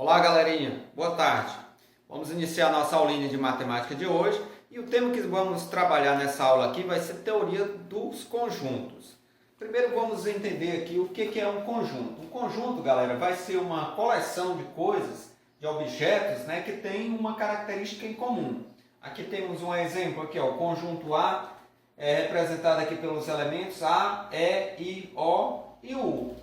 Olá, galerinha, boa tarde. Vamos iniciar nossa aulinha de matemática de hoje e o tema que vamos trabalhar nessa aula aqui vai ser teoria dos conjuntos. Primeiro vamos entender aqui o que é um conjunto. Um conjunto, galera, vai ser uma coleção de coisas, de objetos, né, que tem uma característica em comum. Aqui temos um exemplo aqui, ó, o conjunto A é representado aqui pelos elementos A, E, I, O e U.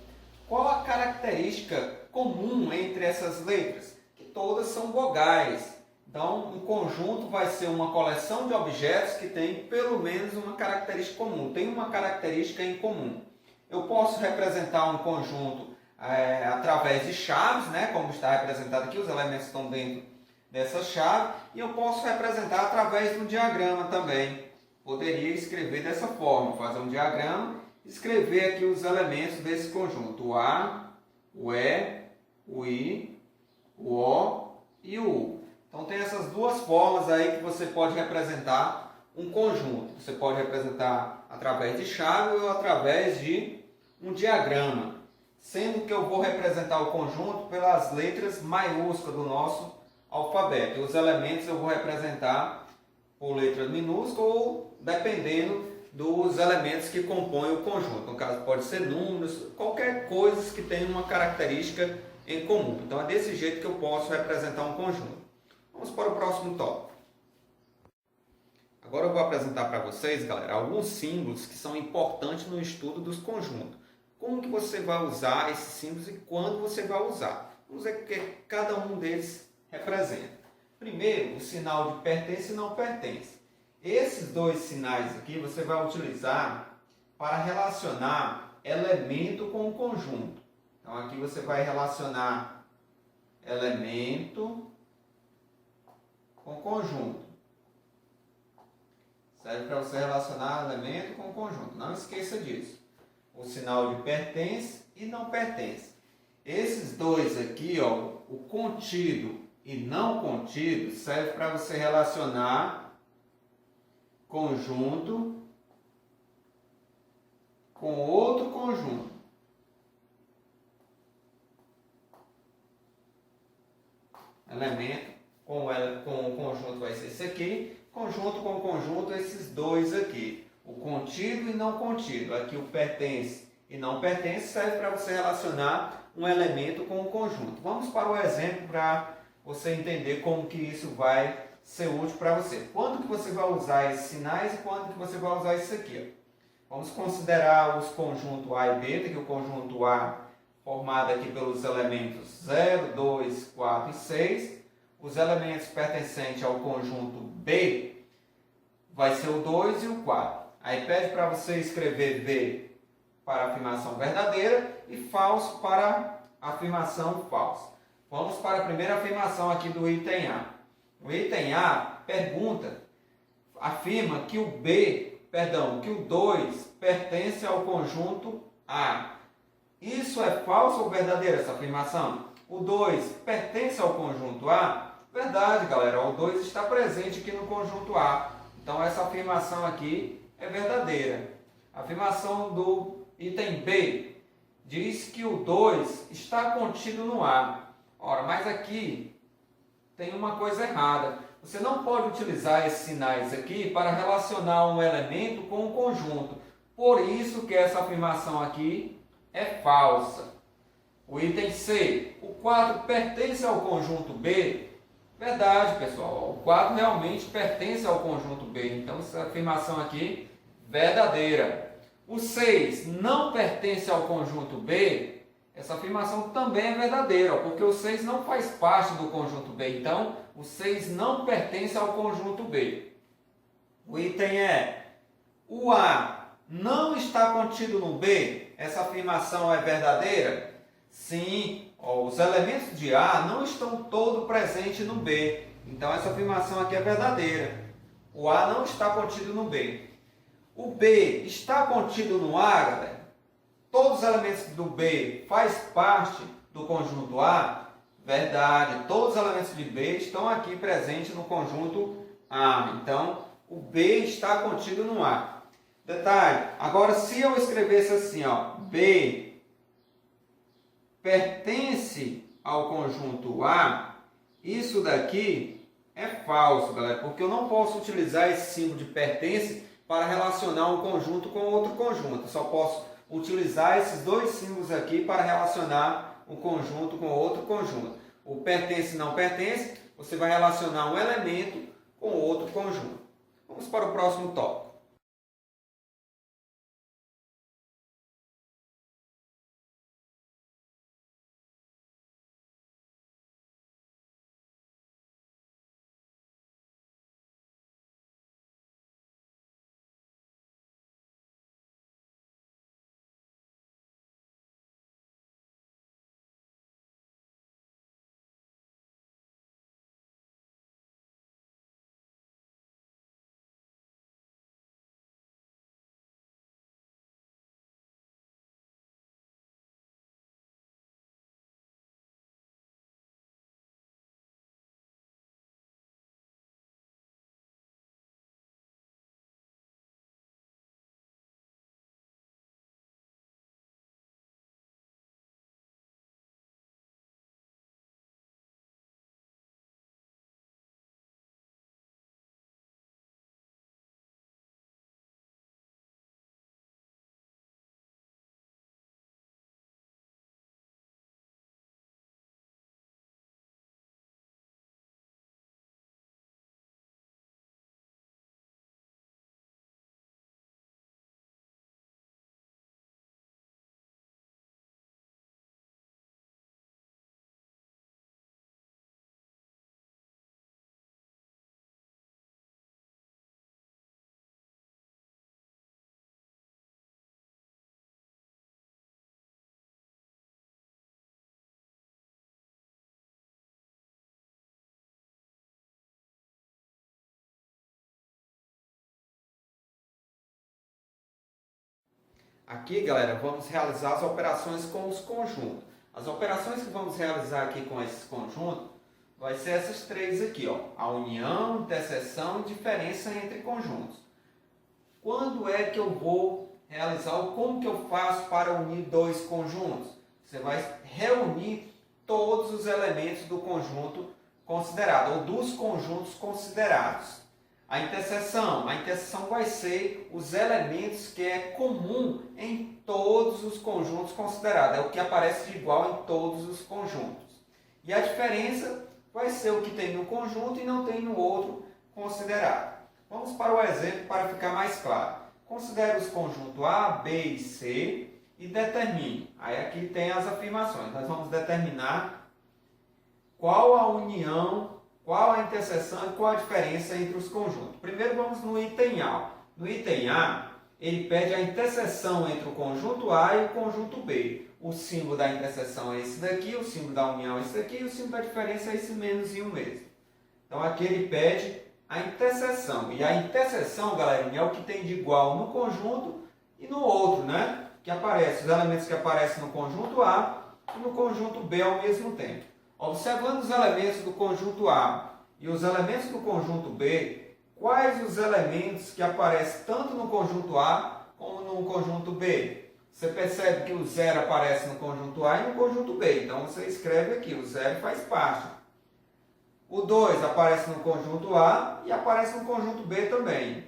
Qual a característica comum entre essas letras? Que todas são vogais. Então, um conjunto vai ser uma coleção de objetos que tem pelo menos uma característica comum, tem uma característica em comum. Eu posso representar um conjunto através de chaves, né, como está representado aqui, os elementos estão dentro dessa chave, e eu posso representar através de um diagrama também. Poderia escrever dessa forma, fazer um diagrama, escrever aqui os elementos desse conjunto, o A, o E, o I, o O e o U. Então tem essas duas formas aí que você pode representar um conjunto. Você pode representar através de chave ou através de um diagrama. Sendo que eu vou representar o conjunto pelas letras maiúsculas do nosso alfabeto. E os elementos eu vou representar por letras minúsculas ou dependendo dos elementos que compõem o conjunto. No caso, pode ser números, qualquer coisa que tenha uma característica em comum. Então, é desse jeito que eu posso representar um conjunto. Vamos para o próximo tópico. Agora eu vou apresentar para vocês, galera, alguns símbolos que são importantes no estudo dos conjuntos. Como que você vai usar esses símbolos e quando você vai usar. Vamos ver o que cada um deles representa. Primeiro, o sinal de pertence e não pertence. Esses dois sinais aqui você vai utilizar para relacionar elemento com conjunto. Então aqui você vai relacionar elemento com conjunto. Serve para você relacionar elemento com conjunto. Não esqueça disso. O sinal de pertence e não pertence. Esses dois aqui, ó, o contido e não contido, serve para você relacionar conjunto com outro conjunto. Elemento com o conjunto vai ser esse aqui. Conjunto com conjunto, esses dois aqui. O contido e não contido. Aqui o pertence e não pertence serve para você relacionar um elemento com o conjunto. Vamos para o exemplo para você entender como que isso vai ser útil para você. Quando que você vai usar esses sinais e quando que você vai usar isso aqui? Ó. Vamos considerar os conjuntos A e B, que o conjunto A formado aqui pelos elementos 0, 2, 4 e 6. Os elementos pertencentes ao conjunto B vai ser o 2 e o 4. Aí pede para você escrever V para a afirmação verdadeira e falso para a afirmação falsa. Vamos para a primeira afirmação aqui do item A. O item A afirma que que o 2 pertence ao conjunto A. Isso é falso ou verdadeiro, essa afirmação? O 2 pertence ao conjunto A? Verdade, galera. O 2 está presente aqui no conjunto A. Então, essa afirmação aqui é verdadeira. A afirmação do item B diz que o 2 está contido no A. Ora, mas aqui tem uma coisa errada. Você não pode utilizar esses sinais aqui para relacionar um elemento com um conjunto. Por isso que essa afirmação aqui é falsa. O item C, o 4 pertence ao conjunto B? Verdade, pessoal. O 4 realmente pertence ao conjunto B. Então, essa afirmação aqui é verdadeira. O 6 não pertence ao conjunto B? Essa afirmação também é verdadeira, porque o 6 não faz parte do conjunto B. Então, o 6 não pertence ao conjunto B. O item E, o A não está contido no B? Essa afirmação é verdadeira? Sim, os elementos de A não estão todos presentes no B. Então, essa afirmação aqui é verdadeira. O A não está contido no B. O B está contido no A, galera? Todos os elementos do B fazem parte do conjunto A? Verdade. Todos os elementos de B estão aqui presentes no conjunto A. Então, o B está contido no A. Detalhe. Agora, se eu escrevesse assim, ó, B pertence ao conjunto A, isso daqui é falso, galera, porque eu não posso utilizar esse símbolo de pertence para relacionar um conjunto com outro conjunto. Eu só posso utilizar esses dois símbolos aqui para relacionar um conjunto com outro conjunto. O pertence e não pertence, você vai relacionar um elemento com outro conjunto. Vamos para o próximo tópico. Aqui, galera, vamos realizar as operações com os conjuntos. As operações que vamos realizar aqui com esses conjuntos vai ser essas três aqui, ó: a união, interseção e diferença entre conjuntos. Quando é que eu vou realizar, ou como que eu faço para unir dois conjuntos? Você vai reunir todos os elementos do conjunto considerado, ou dos conjuntos considerados. A interseção vai ser os elementos que é comum em todos os conjuntos considerados, é o que aparece de igual em todos os conjuntos. E a diferença vai ser o que tem no conjunto e não tem no outro considerado. Vamos para o exemplo para ficar mais claro. Considere os conjuntos A, B e C e determine. Aí aqui tem as afirmações. Nós vamos determinar qual a união, qual a interseção e qual a diferença entre os conjuntos. Primeiro vamos no item A. No item A, ele pede a interseção entre o conjunto A e o conjunto B. O símbolo da interseção é esse daqui, o símbolo da união é esse daqui e o símbolo da diferença é esse menos e um mesmo. Então aqui ele pede a interseção. E a interseção, galerinha, é o que tem de igual no conjunto e no outro, né? Que aparece, os elementos que aparecem no conjunto A e no conjunto B ao mesmo tempo. Observando os elementos do conjunto A e os elementos do conjunto B, quais os elementos que aparecem tanto no conjunto A como no conjunto B? Você percebe que o 0 aparece no conjunto A e no conjunto B. Então você escreve aqui, o 0 faz parte. O 2 aparece no conjunto A e aparece no conjunto B também.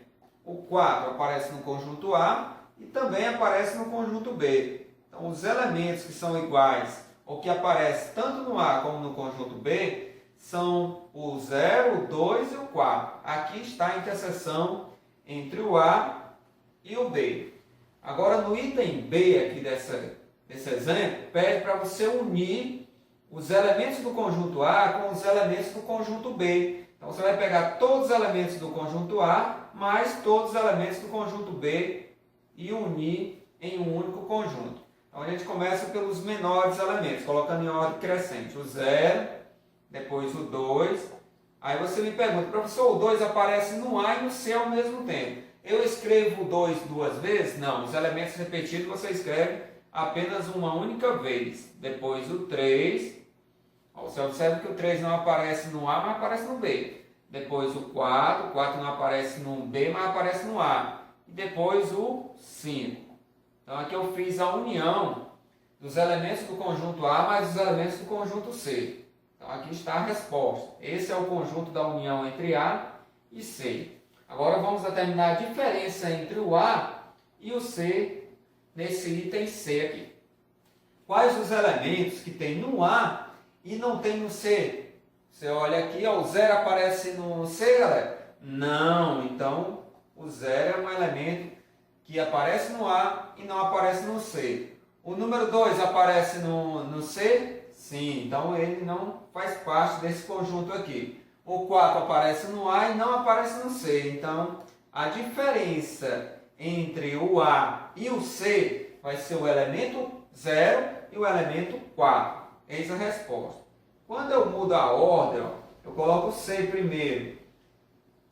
O 4 aparece no conjunto A e também aparece no conjunto B. Então os elementos que são iguais ou que aparece tanto no A como no conjunto B, são o 0, o 2 e o 4. Aqui está a interseção entre o A e o B. Agora, no item B aqui desse exemplo, pede para você unir os elementos do conjunto A com os elementos do conjunto B. Então, você vai pegar todos os elementos do conjunto A, mais todos os elementos do conjunto B e unir em um único conjunto. Então, a gente começa pelos menores elementos, colocando em ordem crescente. O 0, depois o 2. Aí você me pergunta, professor, o 2 aparece no A e no C ao mesmo tempo. Eu escrevo o 2 duas vezes? Não, os elementos repetidos você escreve apenas uma única vez. Depois o 3. Você observa que o 3 não aparece no A, mas aparece no B. Depois o 4. O 4 não aparece no B, mas aparece no A. E depois o 5. Então aqui eu fiz a união dos elementos do conjunto A mais os elementos do conjunto C. Então aqui está a resposta. Esse é o conjunto da união entre A e C. Agora vamos determinar a diferença entre o A e o C nesse item C aqui. Quais os elementos que tem no A e não tem no C? Você olha aqui, ó, o 0 aparece no C, galera? Não, então o 0 é um elemento que aparece no A e não aparece no C. O número 2 aparece no C? Sim, então ele não faz parte desse conjunto aqui. O 4 aparece no A e não aparece no C. Então, a diferença entre o A e o C vai ser o elemento 0 e o elemento 4. Eis a resposta. Quando eu mudo a ordem, ó, eu coloco o C primeiro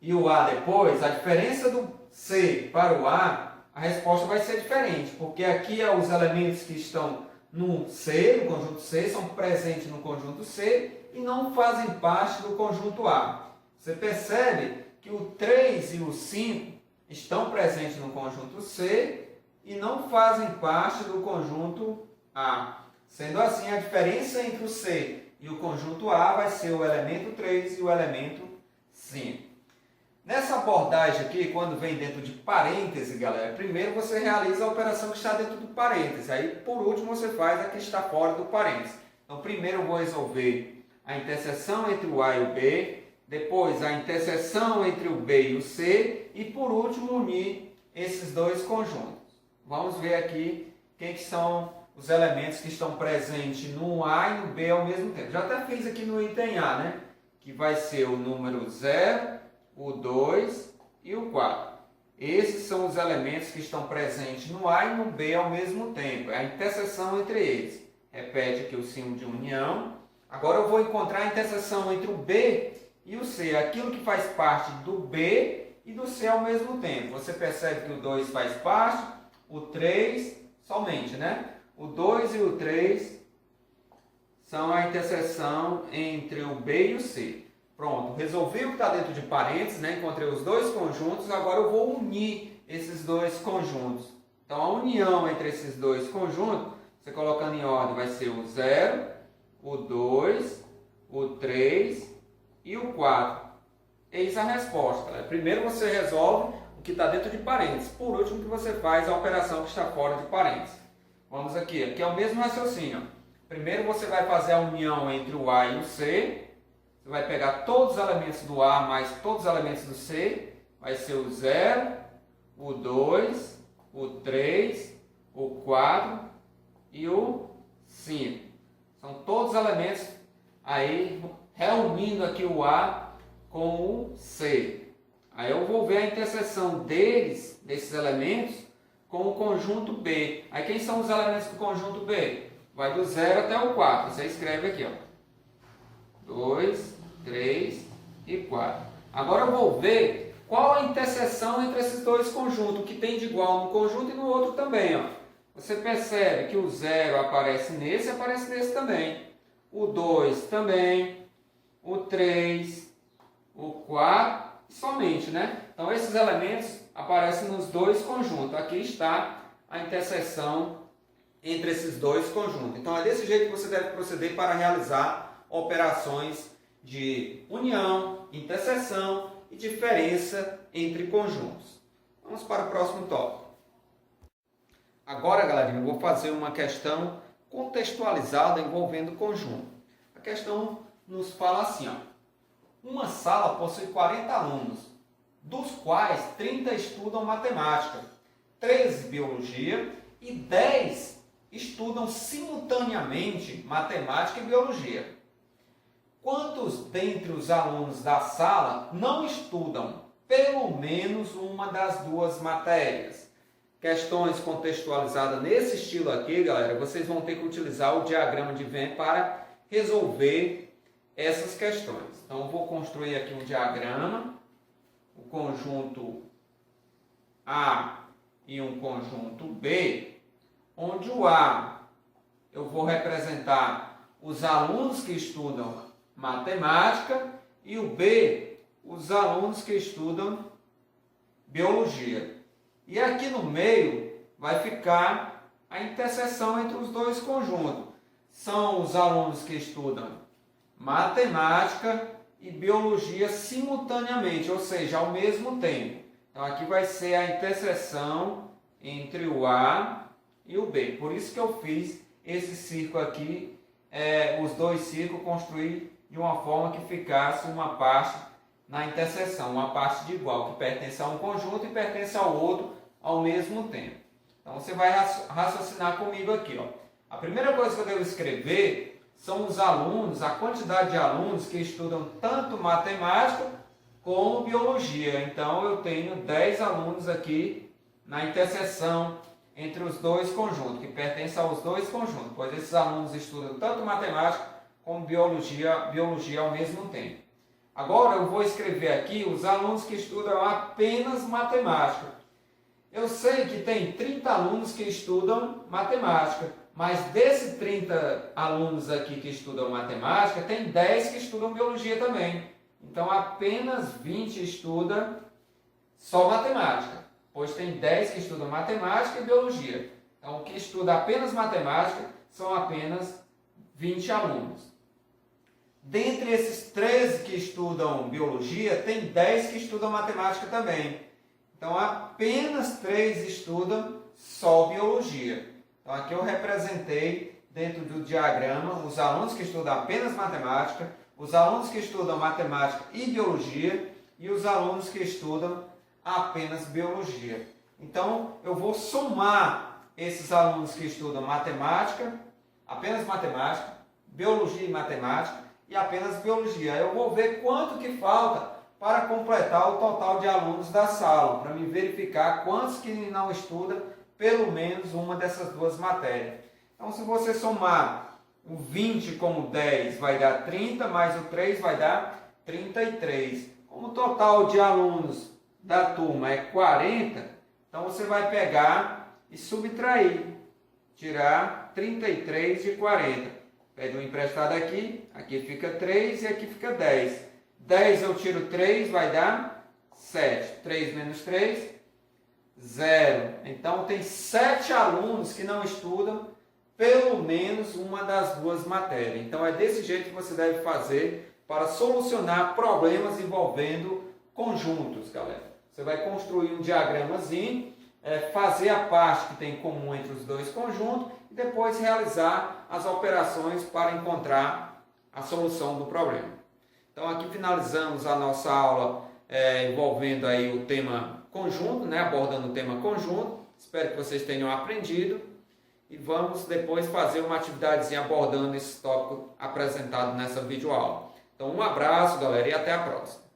e o A depois, a diferença do C para o a resposta vai ser diferente, porque aqui os elementos que estão no C, no conjunto C, são presentes no conjunto C e não fazem parte do conjunto A. Você percebe que o 3 e o 5 estão presentes no conjunto C e não fazem parte do conjunto A. Sendo assim, a diferença entre o C e o conjunto A vai ser o elemento 3 e o elemento 5. Nessa abordagem aqui, quando vem dentro de parêntese, galera, primeiro você realiza a operação que está dentro do parêntese. Aí, por último, você faz a que está fora do parêntese. Então, primeiro eu vou resolver a interseção entre o A e o B, depois a interseção entre o B e o C, e por último unir esses dois conjuntos. Vamos ver aqui quem que são os elementos que estão presentes no A e no B ao mesmo tempo. Já até fiz aqui no item A, né? Que vai ser o número 0, o 2 e o 4. Esses são os elementos que estão presentes no A e no B ao mesmo tempo. É a interseção entre eles. Repete aqui o símbolo de união. Agora eu vou encontrar a interseção entre o B e o C. Aquilo que faz parte do B e do C ao mesmo tempo. Você percebe que o 2 faz parte, o 3 somente, né? O 2 e o 3 são a interseção entre o B e o C. Pronto, resolvi o que está dentro de parênteses, né? Encontrei os dois conjuntos, agora eu vou unir esses dois conjuntos. Então, a união entre esses dois conjuntos, você colocando em ordem, vai ser o 0, o 2, o 3 e o 4. Eis a resposta. Primeiro você resolve o que está dentro de parênteses. Por último, que você faz a operação que está fora de parênteses. Vamos aqui. Aqui é o mesmo raciocínio. Primeiro você vai fazer a união entre o A e o C. Você vai pegar todos os elementos do A mais todos os elementos do C. Vai ser o 0, o 2, o 3, o 4 e o 5. São todos os elementos aí reunindo aqui o A com o C. Aí eu vou ver a interseção desses elementos, com o conjunto B. Aí quem são os elementos do conjunto B? Vai do 0 até o 4. Você escreve aqui, ó. 2, 3 e 4. Agora eu vou ver qual a interseção entre esses dois conjuntos, o que tem de igual num conjunto e no outro também, ó. Você percebe que o 0 aparece nesse e aparece nesse também. O 2 também. O 3, o 4 somente, né? Então esses elementos aparecem nos dois conjuntos. Aqui está a interseção entre esses dois conjuntos. Então é desse jeito que você deve proceder para realizar operações de união, interseção e diferença entre conjuntos. Vamos para o próximo tópico. Agora, galerinha, eu vou fazer uma questão contextualizada envolvendo conjunto. A questão nos fala assim, ó. Uma sala possui 40 alunos, dos quais 30 estudam matemática, 13 biologia e 10 estudam simultaneamente matemática e biologia. Quantos dentre os alunos da sala não estudam pelo menos uma das duas matérias? Questões contextualizadas nesse estilo aqui, galera, vocês vão ter que utilizar o diagrama de Venn para resolver essas questões. Então, eu vou construir aqui um diagrama, o conjunto A e um conjunto B, onde o A eu vou representar os alunos que estudam matemática e o B, os alunos que estudam biologia. E aqui no meio vai ficar a interseção entre os dois conjuntos. São os alunos que estudam matemática e biologia simultaneamente, ou seja, ao mesmo tempo. Então aqui vai ser a interseção entre o A e o B. Por isso que eu fiz esse círculo aqui, os dois círculos, construí de uma forma que ficasse uma parte na interseção, uma parte de igual, que pertence a um conjunto e pertence ao outro ao mesmo tempo. Então você vai raciocinar comigo aqui. Ó. A primeira coisa que eu devo escrever são os alunos, a quantidade de alunos que estudam tanto matemática como biologia. Então eu tenho 10 alunos aqui na interseção entre os dois conjuntos, que pertencem aos dois conjuntos, pois esses alunos estudam tanto matemática como biologia ao mesmo tempo. Agora eu vou escrever aqui os alunos que estudam apenas matemática. Eu sei que tem 30 alunos que estudam matemática, mas desses 30 alunos aqui que estudam matemática, tem 10 que estudam biologia também. Então apenas 20 estudam só matemática, pois tem 10 que estudam matemática e biologia. Então o que estuda apenas matemática são apenas 20 alunos. Dentre esses 13 que estudam biologia, tem 10 que estudam matemática também. Então, apenas 3 estudam só biologia. Então, aqui eu representei, dentro do diagrama, os alunos que estudam apenas matemática, os alunos que estudam matemática e biologia e os alunos que estudam apenas biologia. Então, eu vou somar esses alunos que estudam matemática, apenas matemática, biologia e matemática, e apenas biologia. Eu vou ver quanto que falta para completar o total de alunos da sala, para me verificar quantos que não estudam pelo menos uma dessas duas matérias. Então, se você somar o 20 com o 10, vai dar 30, mais o 3 vai dar 33. Como o total de alunos da turma é 40, então você vai pegar e subtrair, tirar 33 de 40. Pede um emprestado aqui, aqui fica 3 e aqui fica 10. 10 eu tiro 3, vai dar 7. 3 menos 3, 0. Então tem 7 alunos que não estudam pelo menos uma das duas matérias. Então é desse jeito que você deve fazer para solucionar problemas envolvendo conjuntos, galera. Você vai construir um diagramazinho, fazer a parte que tem em comum entre os dois conjuntos e depois realizar as operações para encontrar a solução do problema. Então aqui finalizamos a nossa aula envolvendo aí o tema conjunto, né? Abordando o tema conjunto. Espero que vocês tenham aprendido e vamos depois fazer uma atividadezinha abordando esse tópico apresentado nessa videoaula. Então um abraço, galera, e até a próxima.